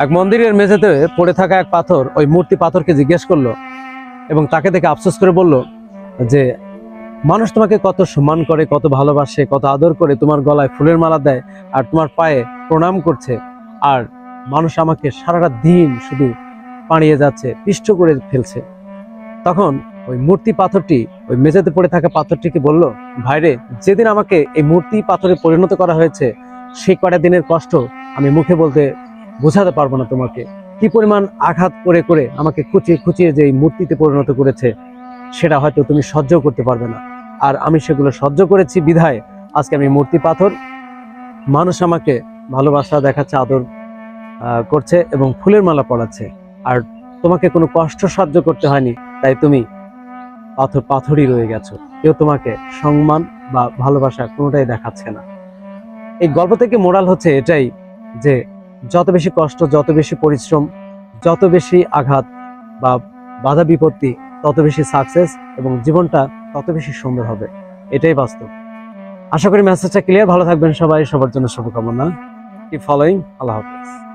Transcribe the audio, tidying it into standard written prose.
এক মন্দিরের মেঝেতে পড়ে থাকা এক পাথর ওই মূর্তি পাথরকে জিজ্ঞেস করলো এবং তাকে দেখে আফসোস করে বলল যে মানুষ তোমাকে কত সম্মান করে, কত ভালোবাসে, কত আদর করে, তোমার গলায় ফুলের মালা দেয় আর তোমার পায়ে প্রণাম করছে, আর মানুষ আমাকে সারাটা দিন শুধু পাড়িয়ে যাচ্ছে, পিষ্ট করে ফেলছে। তখন ওই মূর্তি পাথরটি ওই মেঝেতে পড়ে থাকা পাথরটিকে বলল, ভাইরে, যেদিন আমাকে এই মূর্তি পাথরে পরিণত করা হয়েছে সেই কটা দিনের কষ্ট আমি মুখে বলতে বোঝাতে পারবো না তোমাকে। কি পরিমাণ আঘাত করে করে আমাকে খুঁচিয়ে খুঁচিয়ে যে এই মূর্তিতে পরিণত করেছে সেটা হয়তো তুমি সহ্য করতে পারবে না। আর আমি সেগুলো সহ্য করেছি বিধায় আজকে আমি মূর্তি পাথর, মানুষ আমাকে ভালোবাসা দেখাচ্ছে, আদর করছে এবং ফুলের মালা পরাচ্ছে। আর তোমাকে কোনো কষ্ট সহ্য করতে হয়নি, তাই তুমি পাথর পাথরই রয়ে গেছো। কেউ তোমাকে সম্মান বা ভালোবাসা কোনোটাই দেখাচ্ছে না। এই গল্প থেকে মোরাল হচ্ছে এটাই যে যত বেশি কষ্ট, যত বেশি পরিশ্রম, যত বেশি আঘাত বা বাধা বিপত্তি, তত বেশি সাকসেস এবং জীবনটা তত বেশি সুন্দর হবে। এটাই বাস্তব। আশা করি মেসেজটা ক্লিয়ার। ভালো থাকবেন সবাই, সবার জন্য শুভকামনা। Keep following. আল্লাহ হাফেজ।